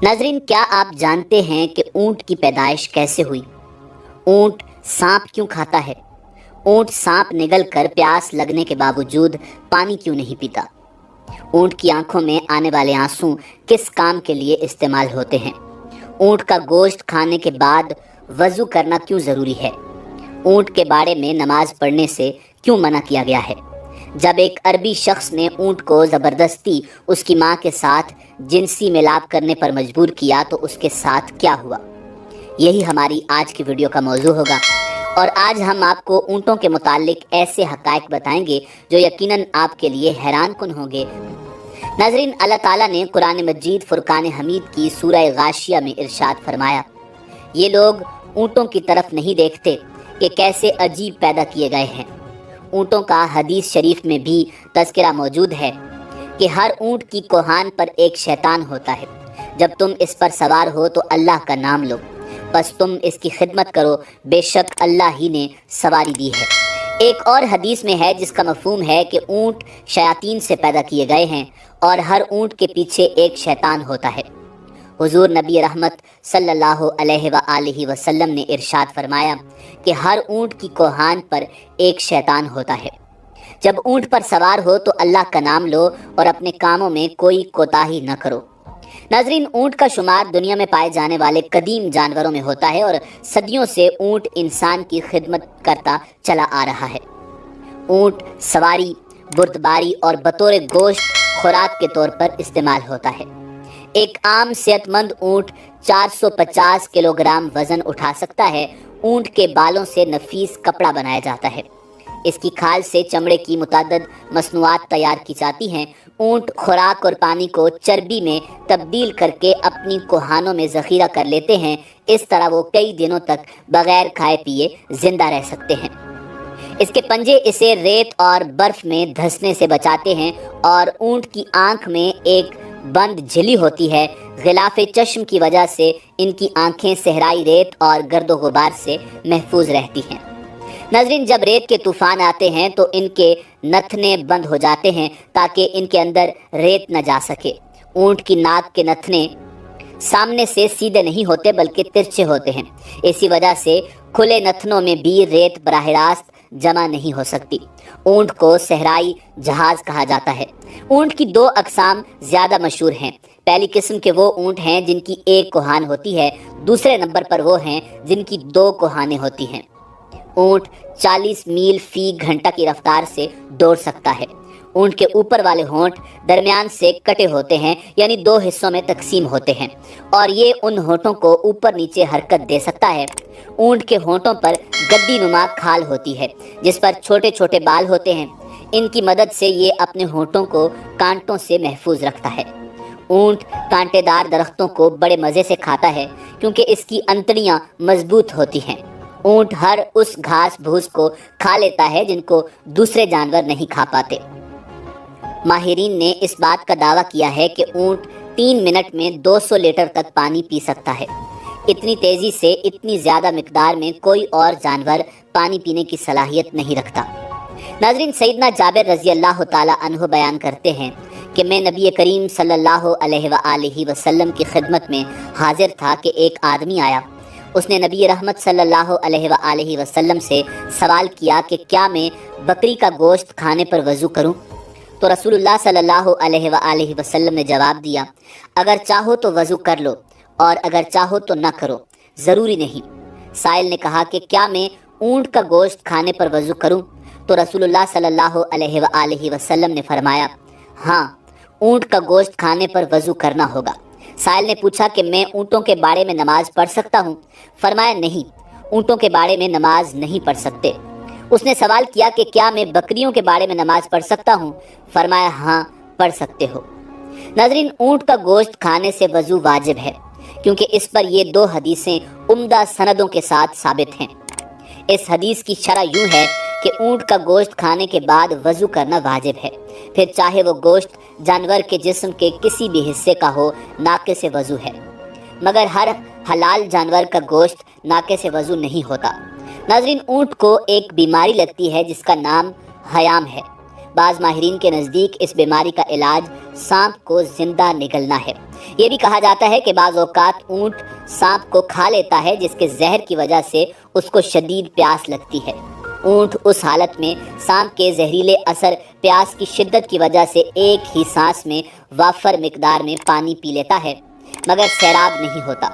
ناظرین، کیا آپ جانتے ہیں کہ اونٹ کی پیدائش کیسے ہوئی؟ اونٹ سانپ کیوں کھاتا ہے؟ اونٹ سانپ نگل کر پیاس لگنے کے باوجود پانی کیوں نہیں پیتا؟ اونٹ کی آنکھوں میں آنے والے آنسو کس کام کے لیے استعمال ہوتے ہیں؟ اونٹ کا گوشت کھانے کے بعد وضو کرنا کیوں ضروری ہے؟ اونٹ کے باڑے میں نماز پڑھنے سے کیوں منع کیا گیا ہے؟ جب ایک عربی شخص نے اونٹ کو زبردستی اس کی ماں کے ساتھ جنسی ملاپ کرنے پر مجبور کیا تو اس کے ساتھ کیا ہوا؟ یہی ہماری آج کی ویڈیو کا موضوع ہوگا، اور آج ہم آپ کو اونٹوں کے متعلق ایسے حقائق بتائیں گے جو یقیناً آپ کے لیے حیران کن ہوں گے۔ ناظرین، اللہ تعالیٰ نے قرآن مجید فرقان حمید کی سورہ غاشیہ میں ارشاد فرمایا، یہ لوگ اونٹوں کی طرف نہیں دیکھتے کہ کیسے عجیب پیدا کیے گئے ہیں۔ اونٹوں کا حدیث شریف میں بھی تذکرہ موجود ہے کہ ہر اونٹ کی کوہان پر ایک شیطان ہوتا ہے، جب تم اس پر سوار ہو تو اللہ کا نام لو، بس تم اس کی خدمت کرو، بے شک اللہ ہی نے سواری دی ہے۔ ایک اور حدیث میں ہے جس کا مفہوم ہے کہ اونٹ شیاطین سے پیدا کیے گئے ہیں اور ہر اونٹ کے پیچھے ایک شیطان ہوتا ہے۔ حضور نبی رحمت صلی اللہ علیہ وآلہ وسلم نے ارشاد فرمایا کہ ہر اونٹ کی کوہان پر ایک شیطان ہوتا ہے۔ جب اونٹ پر سوار ہو تو اللہ کا نام لو اور اپنے کاموں میں کوئی کوتاہی نہ کرو۔ ناظرین، اونٹ کا شمار دنیا میں پائے جانے والے قدیم جانوروں میں ہوتا ہے اور صدیوں سے اونٹ انسان کی خدمت کرتا چلا آ رہا ہے۔ اونٹ سواری، بردباری اور بطور گوشت خوراک کے طور پر استعمال ہوتا ہے۔ ایک عام صحت مند اونٹ 450 کلو گرام وزن اٹھا سکتا ہے۔ اونٹ کے بالوں سے نفیس کپڑا بنایا جاتا ہے۔ اس کی کھال سے چمڑے کی متعدد مصنوعات تیار کی جاتی ہیں۔ اونٹ خوراک اور پانی کو چربی میں تبدیل کر کے اپنی کوہانوں میں ذخیرہ کر لیتے ہیں۔ اس طرح وہ کئی دنوں تک بغیر کھائے پیے زندہ رہ سکتے ہیں۔ اس کے پنجے اسے ریت اور برف میں دھنسنے سے بچاتے ہیں، اور اونٹ کی آنکھ میں ایک بند جھلی ہوتی ہے۔ غلاف چشم کی وجہ سے ان کی آنکھیں صحرائی ریت اور گرد و غبار سے محفوظ رہتی ہیں۔ ناظرین، جب ریت کے طوفان آتے ہیں تو ان کے نتھنے بند ہو جاتے ہیں تاکہ ان کے اندر ریت نہ جا سکے۔ اونٹ کی ناک کے نتھنے سامنے سے سیدھے نہیں ہوتے بلکہ ترچھے ہوتے ہیں، اسی وجہ سے کھلے نتھنوں میں بھی ریت براہ راست جمع نہیں ہو سکتی۔ اونٹ کو صحرائی جہاز کہا جاتا ہے۔ اونٹ کی دو اقسام زیادہ مشہور ہیں۔ پہلی قسم کے وہ اونٹ ہیں جن کی ایک کوہان ہوتی ہے، دوسرے نمبر پر وہ ہیں جن کی دو کوہانیں ہوتی ہیں۔ اونٹ 40 میل فی گھنٹہ کی رفتار سے دوڑ سکتا ہے۔ اونٹ کے اوپر والے ہونٹ درمیان سے کٹے ہوتے ہیں، یعنی دو حصوں میں تقسیم ہوتے ہیں، اور یہ ان ہونٹوں کو اوپر نیچے حرکت دے سکتا ہے۔ اونٹ کے ہونٹوں پر گدی نما کھال ہوتی ہے جس پر چھوٹے چھوٹے بال ہوتے ہیں۔ ان کی مدد سے یہ اپنے ہونٹوں کو کانٹوں سے محفوظ رکھتا ہے۔ اونٹ کانٹے دار درختوں کو بڑے مزے سے کھاتا ہے کیونکہ اس کی انتڑیاں مضبوط ہوتی ہیں۔ اونٹ ہر اس گھاس بھوس کو کھا لیتا ہے جن کو دوسرے جانور نہیں کھا پاتے۔ ماہرین نے اس بات کا دعویٰ کیا ہے کہ اونٹ 3 منٹ میں 200 لیٹر تک پانی پی سکتا ہے۔ اتنی تیزی سے اتنی زیادہ مقدار میں کوئی اور جانور پانی پینے کی صلاحیت نہیں رکھتا۔ ناظرین، سیدنا جابر رضی اللہ تعالی عنہ بیان کرتے ہیں کہ میں نبی کریم صلی اللہ علیہ وآلہ وسلم کی خدمت میں حاضر تھا کہ ایک آدمی آیا۔ اس نے نبی رحمت صلی اللہ علیہ وآلہ وسلم سے سوال کیا کہ کیا میں بکری کا گوشت کھانے پر وضو کروں؟ تو رسول اللہ صلی اللہ علیہ وآلہ وسلم نے جواب دیا، اگر چاہو تو وضو کر لو اور اگر چاہو تو نہ کرو، ضروری نہیں۔ سائل نے کہا کہ کیا میں اونٹ کا گوشت کھانے پر وضو کروں؟ تو رسول اللہ صلی اللہ علیہ وآلہ وسلم نے فرمایا، ہاں، اونٹ کا گوشت کھانے پر وضو کرنا ہوگا۔ سائل نے پوچھا کہ میں اونٹوں کے باڑے میں نماز پڑھ سکتا ہوں؟ فرمایا، نہیں، اونٹوں کے باڑے میں نماز نہیں پڑھ سکتے۔ اس نے سوال کیا کہ کیا میں بکریوں کے باڑے میں نماز پڑھ سکتا ہوں؟ فرمایا، ہاں، پڑھ سکتے ہو۔ ناظرین، اونٹ کا گوشت کھانے سے وضو واجب ہے کیونکہ اس پر یہ دو حدیثیں عمدہ سندوں کے ساتھ ثابت ہیں۔ اس حدیث کی شرح یوں ہے کہ اونٹ کا گوشت کھانے کے بعد وضو کرنا واجب ہے، پھر چاہے وہ گوشت جانور کے جسم کے کسی بھی حصے کا ہو، ناقص وضو ہے، مگر ہر حلال جانور کا گوشت ناقص وضو نہیں ہوتا۔ ناظرین، اونٹ کو ایک بیماری لگتی ہے جس کا نام حیام ہے۔ بعض ماہرین کے نزدیک اس بیماری کا علاج سانپ کو زندہ نگلنا ہے۔ یہ بھی کہا جاتا ہے کہ بعض اوقات اونٹ سانپ کو کھا لیتا ہے، جس کے زہر کی وجہ سے اس کو شدید پیاس لگتی ہے۔ اونٹ اس حالت میں سانپ کے زہریلے اثر پیاس کی شدت کی وجہ سے ایک ہی سانس میں وافر مقدار میں پانی پی لیتا ہے، مگر سیراب نہیں ہوتا۔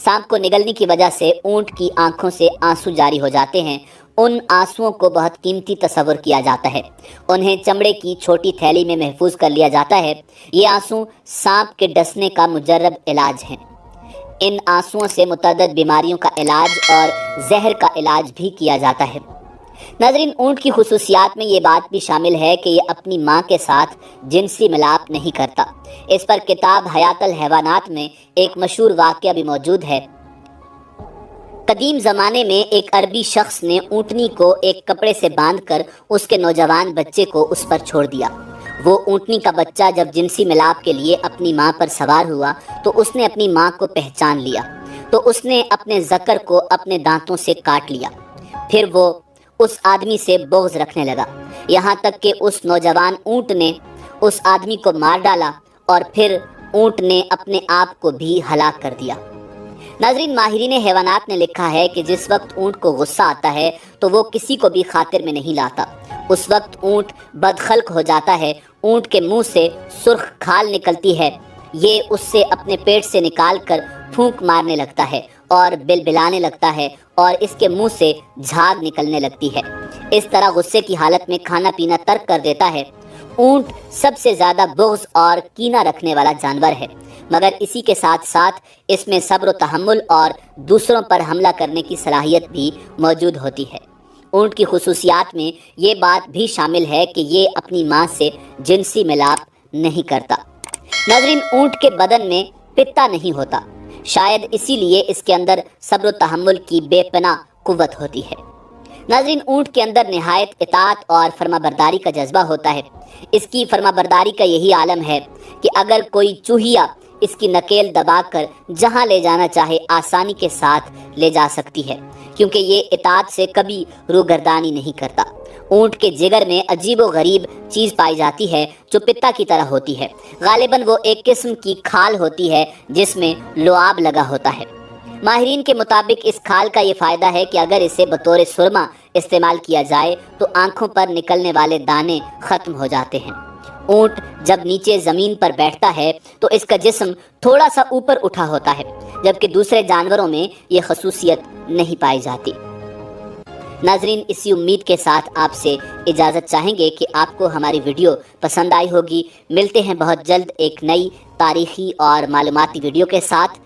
سانپ کو نگلنے کی وجہ سے اونٹ کی آنکھوں سے آنسو جاری ہو جاتے ہیں۔ ان آنسوؤں کو بہت قیمتی تصور کیا جاتا ہے۔ انہیں چمڑے کی چھوٹی تھیلی میں محفوظ کر لیا جاتا ہے۔ یہ آنسو سانپ کے ڈسنے کا مجرب علاج ہیں۔ ان آنسوؤں سے متعدد بیماریوں کا علاج اور زہر کا علاج بھی کیا جاتا ہے۔ ناظرین، اونٹ کی خصوصیات میں یہ بات بھی شامل ہے کہ یہ اپنی ماں کے ساتھ جنسی ملاپ نہیں کرتا۔ اس پر کتاب حیات الحیوانات میں ایک مشہور واقعہ بھی موجود ہے۔ قدیم زمانے میں ایک عربی شخص نے اونٹنی کو ایک کپڑے سے باندھ کر اس کے نوجوان بچے کو اس پر چھوڑ دیا۔ وہ اونٹنی کا بچہ جب جنسی ملاپ کے لیے اپنی ماں پر سوار ہوا تو اس نے اپنی ماں کو پہچان لیا، تو اس نے اپنے ذکر کو اپنے دانتوں سے کاٹ لیا۔ پھر وہ اس آدمی سے بغض رکھنے لگا، یہاں تک کہ اس نوجوان اونٹ نے اس آدمی کو مار ڈالا اور پھر اونٹ نے اپنے آپ کو بھی ہلاک کر دیا۔ ناظرین، ماہرین حیوانات نے لکھا ہے کہ جس وقت اونٹ کو غصہ آتا ہے تو وہ کسی کو بھی خاطر میں نہیں لاتا۔ اس وقت اونٹ بدخلق ہو جاتا ہے، اونٹ کے منہ سے سرخ کھال نکلتی ہے، یہ اس سے اپنے پیٹ سے نکال کر پھونک مارنے لگتا ہے اور بلبلانے لگتا ہے اور اس کے منہ سے جھاگ نکلنے لگتی ہے۔ اس طرح غصے کی حالت میں کھانا پینا ترک کر دیتا ہے۔ اونٹ سب سے زیادہ بغض اور کینہ رکھنے والا جانور ہے، مگر اسی کے ساتھ ساتھ اس میں صبر و تحمل اور دوسروں پر حملہ کرنے کی صلاحیت بھی موجود ہوتی ہے۔ اونٹ کی خصوصیات میں یہ بات بھی شامل ہے کہ یہ اپنی ماں سے جنسی ملاپ نہیں کرتا۔ ناظرین، اونٹ کے بدن میں پتا نہیں ہوتا، شاید اسی لیے اس کے اندر صبر و تحمل کی بے پناہ قوت ہوتی ہے۔ ناظرین، اونٹ کے اندر نہایت اطاعت اور فرما برداری کا جذبہ ہوتا ہے۔ اس کی فرما برداری کا یہی عالم ہے کہ اگر کوئی چوہیا اس کی نکیل دبا کر جہاں لے جانا چاہے آسانی کے ساتھ لے جا سکتی ہے، کیونکہ یہ اطاعت سے کبھی روگردانی نہیں کرتا۔ اونٹ کے جگر میں عجیب و غریب چیز پائی جاتی ہے جو پتا کی طرح ہوتی ہے۔ غالباً وہ ایک قسم کی کھال ہوتی ہے جس میں لعاب لگا ہوتا ہے۔ ماہرین کے مطابق اس کھال کا یہ فائدہ ہے کہ اگر اسے بطور سرما استعمال کیا جائے تو آنکھوں پر نکلنے والے دانے ختم ہو جاتے ہیں۔ اونٹ جب نیچے زمین پر بیٹھتا ہے تو اس کا جسم تھوڑا سا اوپر اٹھا ہوتا ہے، جبکہ دوسرے جانوروں میں یہ خصوصیت نہیں پائی جاتی۔ ناظرین، اسی امید کے ساتھ آپ سے اجازت چاہیں گے کہ آپ کو ہماری ویڈیو پسند آئی ہوگی۔ ملتے ہیں بہت جلد ایک نئی تاریخی اور معلوماتی ویڈیو کے ساتھ۔